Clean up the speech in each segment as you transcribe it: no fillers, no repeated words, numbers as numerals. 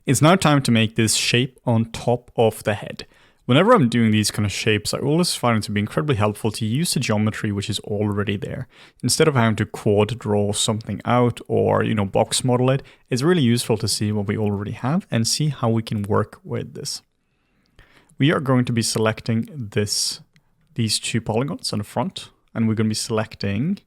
It's now time to make this shape on top of the head. Whenever I'm doing these kind of shapes, I always find it to be incredibly helpful to use the geometry which is already there. Instead of having to quad draw something out or, box model it, it's really useful to see what we already have and see how we can work with this. We are going to be selecting these two polygons on the front, and we're going to be selecting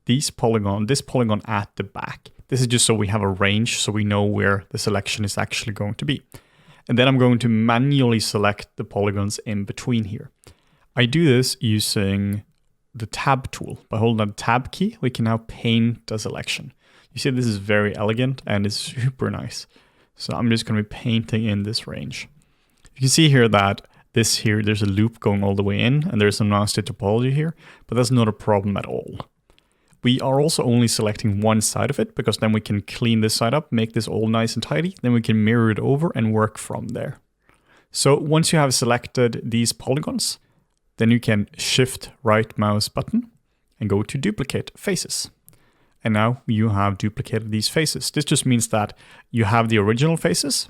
this polygon at the back. This is just so we have a range so we know where the selection is actually going to be. And then I'm going to manually select the polygons in between here. I do this using the tab tool. By holding the tab key, we can now paint a selection. You see this is very elegant and it's super nice. So I'm just going to be painting in this range. You can see here that there's a loop going all the way in and there's some nasty topology here, but that's not a problem at all. We are also only selecting one side of it because then we can clean this side up, make this all nice and tidy. Then we can mirror it over and work from there. So once you have selected these polygons, then you can shift right mouse button and go to duplicate faces. And now you have duplicated these faces. This just means that you have the original faces,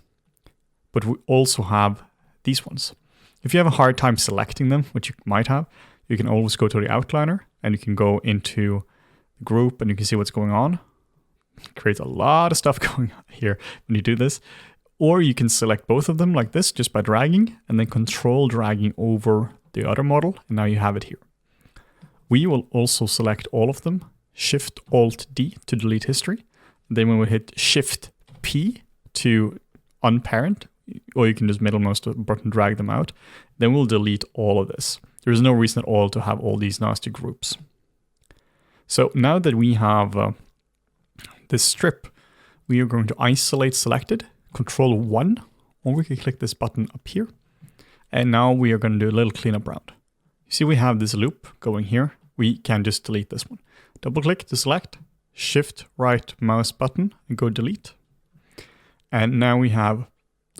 but we also have these ones. If you have a hard time selecting them, which you might have, you can always go to the outliner and you can go into group and you can see what's going on. It creates a lot of stuff going on here when you do this. Or you can select both of them like this just by dragging and then control dragging over the other model, and now you have it here. We will also select all of them, Shift Alt D to delete history. Then we will hit Shift P to unparent, or you can just middle mouse button drag them out. Then we'll delete all of this. There is no reason at all to have all these nasty groups. So now that we have this strip, we are going to isolate selected, Control 1, or we can click this button up here. And now we are going to do a little cleanup round. You see we have this loop going here. We can just delete this one. Double click to select, Shift right mouse button and go delete. And now we have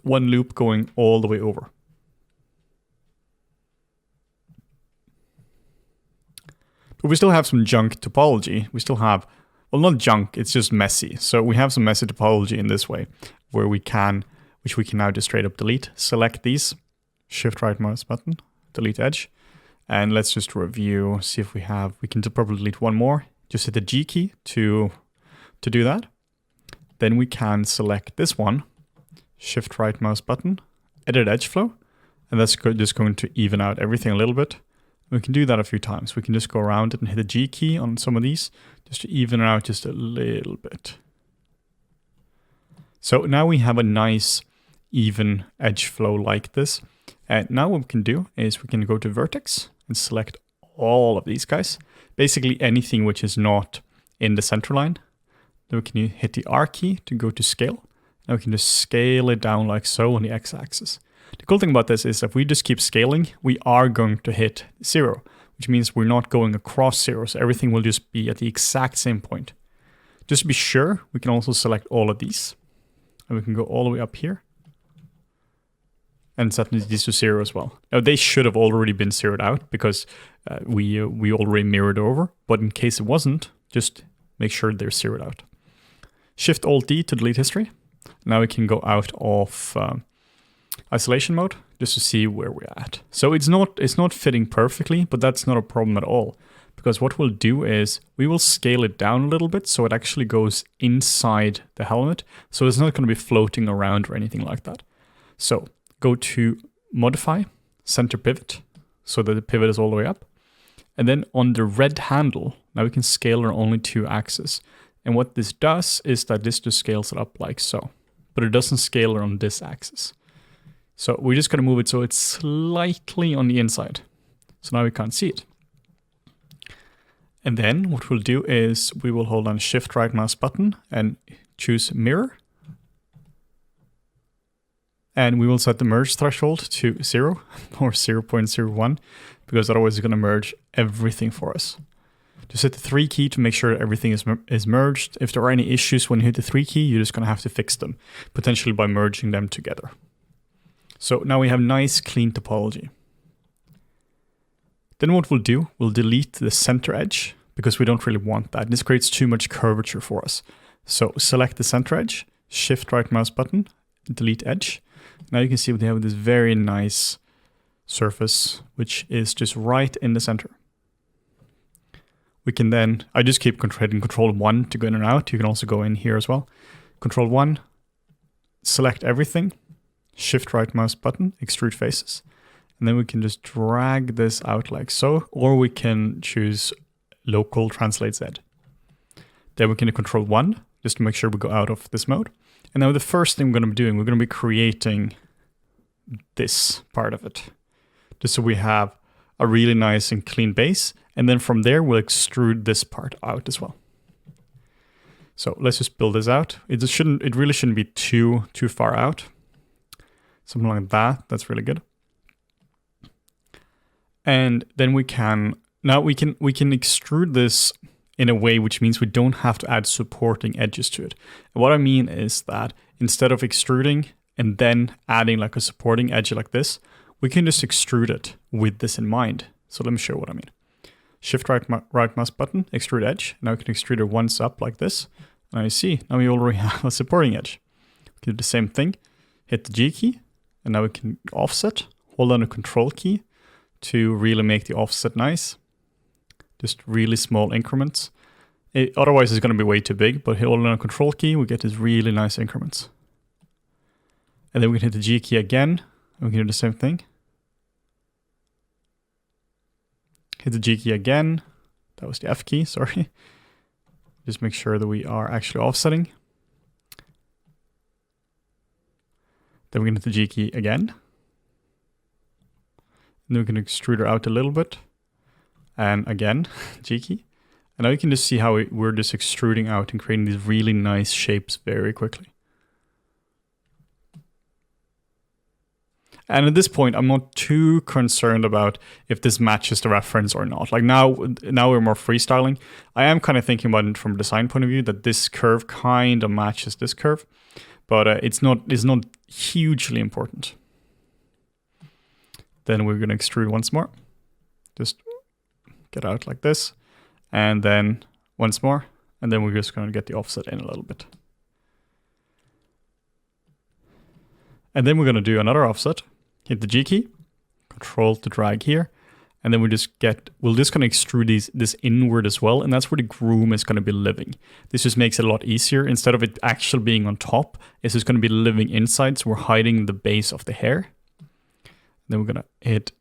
one loop going all the way over. But we still have some junk topology. We still have, well, not junk, it's just messy. So we have some messy topology in this way where which we can now just straight up delete. Select these, Shift right mouse button, delete edge. And let's just review, see if we can probably delete one more. Just hit the G key to do that. Then we can select this one, Shift right mouse button, edit edge flow. And that's just going to even out everything a little bit. We can do that a few times. We can just go around it and hit the G key on some of these just to even it out just a little bit. So now we have a nice even edge flow like this. And now what we can do is we can go to vertex and select all of these guys. Basically anything which is not in the center line. Then we can hit the R key to go to scale. Now we can just scale it down like so on the x-axis. The cool thing about this is if we just keep scaling, we are going to hit 0, which means we're not going across 0. So everything will just be at the exact same point. Just to be sure, we can also select all of these. And we can go all the way up here. And set these to 0 as well. Now they should have already been zeroed out because we already mirrored over. But in case it wasn't, just make sure they're zeroed out. Shift Alt D to delete history. Now we can go out of isolation mode just to see where we're at. So it's not fitting perfectly, but that's not a problem at all. Because what we'll do is we will scale it down a little bit so it actually goes inside the helmet. So it's not going to be floating around or anything like that. So go to modify, center pivot, so that the pivot is all the way up. And then on the red handle, now we can scale on only 2 axes. And what this does is that this just scales it up like so. But it doesn't scale on this axis. So we're just going to move it so it's slightly on the inside. So now we can't see it. And then what we'll do is we will hold on Shift right mouse button and choose mirror. And we will set the merge threshold to 0 or 0.01 because otherwise it's going to merge everything for us. Just hit the 3 key to make sure everything is merged. If there are any issues when you hit the 3 key, you're just going to have to fix them, potentially by merging them together. So now we have nice clean topology. Then what we'll do, we'll delete the center edge because we don't really want that. This creates too much curvature for us. So select the center edge, Shift right mouse button, delete edge. Now you can see we have this very nice surface, which is just right in the center. We can then, I just keep hitting Control 1 to go in and out. You can also go in here as well. Control 1, select everything, Shift right mouse button, extrude faces. And then we can just drag this out like so, or we can choose local translate Z. Then we can do Control 1, just to make sure we go out of this mode. And now the first thing we're going to be doing, we're going to be creating this part of it, just so we have a really nice and clean base. And then from there, we'll extrude this part out as well. So let's just build this out. It really shouldn't be too far out. Something like that. That's really good. And then we can extrude this in a way which means we don't have to add supporting edges to it. And what I mean is that instead of extruding and then adding like a supporting edge like this, we can just extrude it with this in mind. So let me show you what I mean. Shift right mouse button, extrude edge. Now we can extrude it once up like this. Now you see, now we already have a supporting edge. We can do the same thing, hit the G key, and now we can offset, hold down the Control key to really make the offset nice. Just really small increments. Otherwise it's going to be way too big, but holding down the Control key, we get these really nice increments. And then we can hit the G key again, and we can do the same thing. Hit the G key again. That was the F key, sorry. Just make sure that we are actually offsetting. Then we can hit the G key again. And then we can extrude her out a little bit. And again, G key. And now you can just see how we're just extruding out and creating these really nice shapes very quickly. And at this point, I'm not too concerned about if this matches the reference or not. Like now we're more freestyling. I am kind of thinking about it from a design point of view that this curve kind of matches this curve, but it's not hugely important. Then we're going to extrude once more. Just get out like this. And then once more. And then we're just going to get the offset in a little bit. And then we're going to do another offset. Hit the G key, Control to drag here, and then we're just going to extrude this inward as well, and that's where the groom is going to be living. This just makes it a lot easier. Instead of it actually being on top, it's just going to be living inside, so we're hiding the base of the hair. Then we're going to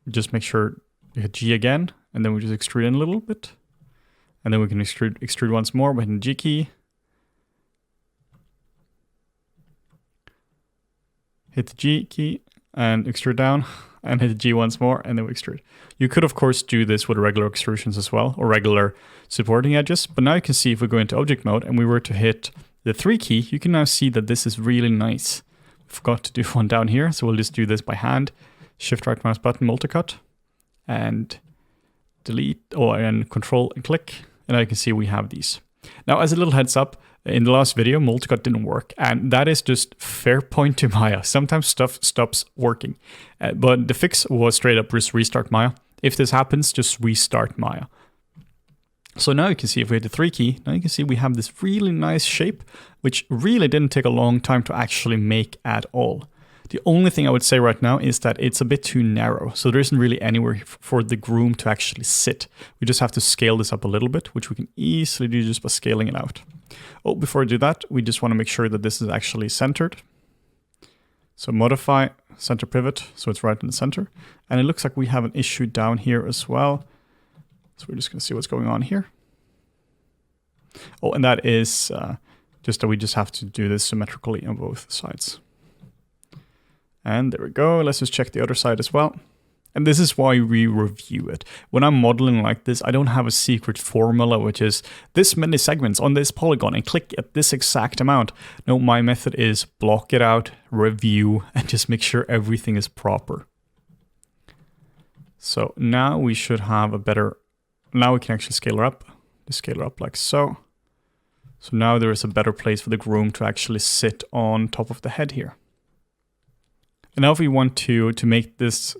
just make sure you hit G again, and then we just extrude in a little bit. And then we can extrude once more by hitting the G key. Hit the G key and extrude down, and hit the G once more, and then we extrude. You could, of course, do this with regular extrusions as well, or regular supporting edges. But now you can see if we go into object mode and we were to hit the 3 key, you can now see that this is really nice. Forgot to do one down here, so we'll just do this by hand. Shift right mouse button, multicut, and delete, and Control and click. And now you can see we have these. Now, as a little heads up, in the last video, multicut didn't work, and that is just fair point to Maya. Sometimes stuff stops working, but the fix was straight up just restart Maya. If this happens, just restart Maya. So now you can see if we hit the 3 key, now you can see we have this really nice shape, which really didn't take a long time to actually make at all. The only thing I would say right now is that it's a bit too narrow, so there isn't really anywhere for the groom to actually sit. We just have to scale this up a little bit, which we can easily do just by scaling it out. Oh, before we do that, we just want to make sure that this is actually centered. So modify, center pivot, so it's right in the center. And it looks like we have an issue down here as well. So we're just going to see what's going on here. Oh, and that is just that we just have to do this symmetrically on both sides. And there we go. Let's just check the other side as well. And this is why we review it. When I'm modeling like this, I don't have a secret formula, which is this many segments on this polygon and click at this exact amount. No, my method is block it out, review, and just make sure everything is proper. So now we should have a better, now we can actually scale her up. Just scale her up like so. So now there is a better place for the groom to actually sit on top of the head here. And now if we want to make the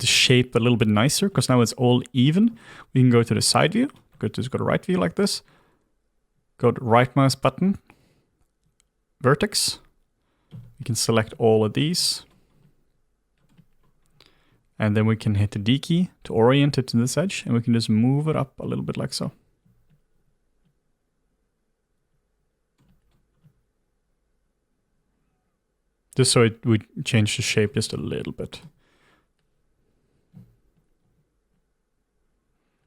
shape a little bit nicer, because now it's all even, we can go to the side view, just go to right view like this, go to right mouse button, vertex, can select all of these. And then we can hit the D key to orient it to this edge, and we can just move it up a little bit like so. Just so it would change the shape just a little bit.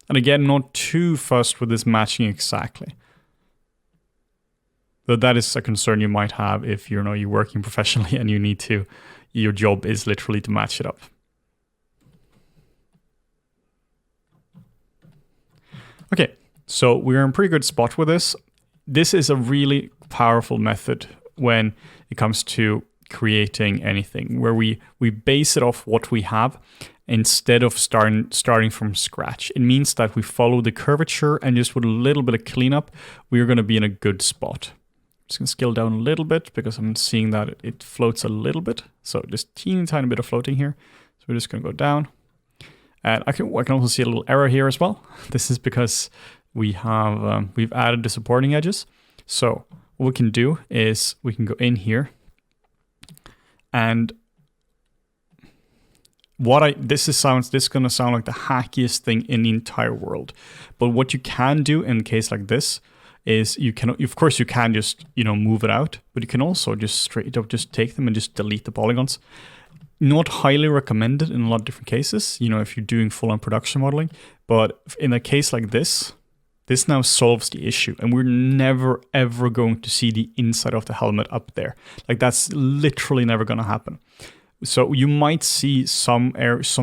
And again, not too fussed with this matching exactly. Though that is a concern you might have if you're working professionally and you need to, your job is literally to match it up. Okay, so we're in a pretty good spot with this. This is a really powerful method when it comes to creating anything, where we base it off what we have instead of starting from scratch. It means that we follow the curvature, and just with a little bit of cleanup, we're going to be in a good spot. Just going to scale down a little bit because I'm seeing that it floats a little bit. So just teeny tiny bit of floating here. So we're just going to go down. And I can also see a little error here as well. This is because we've added the supporting edges. So what we can do is we can go in here, and this is going to sound like the hackiest thing in the entire world. But what you can do in a case like this is you can just move it out, but you can also just straight up just take them and just delete the polygons. Not highly recommended in a lot of different cases, if you're doing full-on production modeling. But in a case like this now solves the issue, and we're never ever going to see the inside of the helmet up there. Like, that's literally never going to happen. So you might see some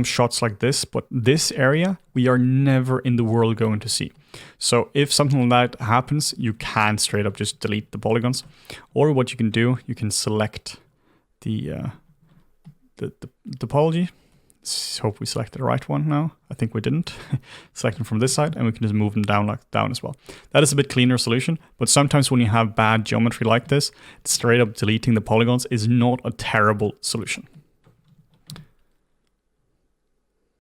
shots like this, but this area we are never in the world going to see. So if something like that happens, you can straight up just delete the polygons. Or what you can do, you can select the topology. Let's hope we selected the right one now. I think we didn't. Select them from this side, and we can just move them down as well. That is a bit cleaner solution, but sometimes when you have bad geometry like this, straight up deleting the polygons is not a terrible solution.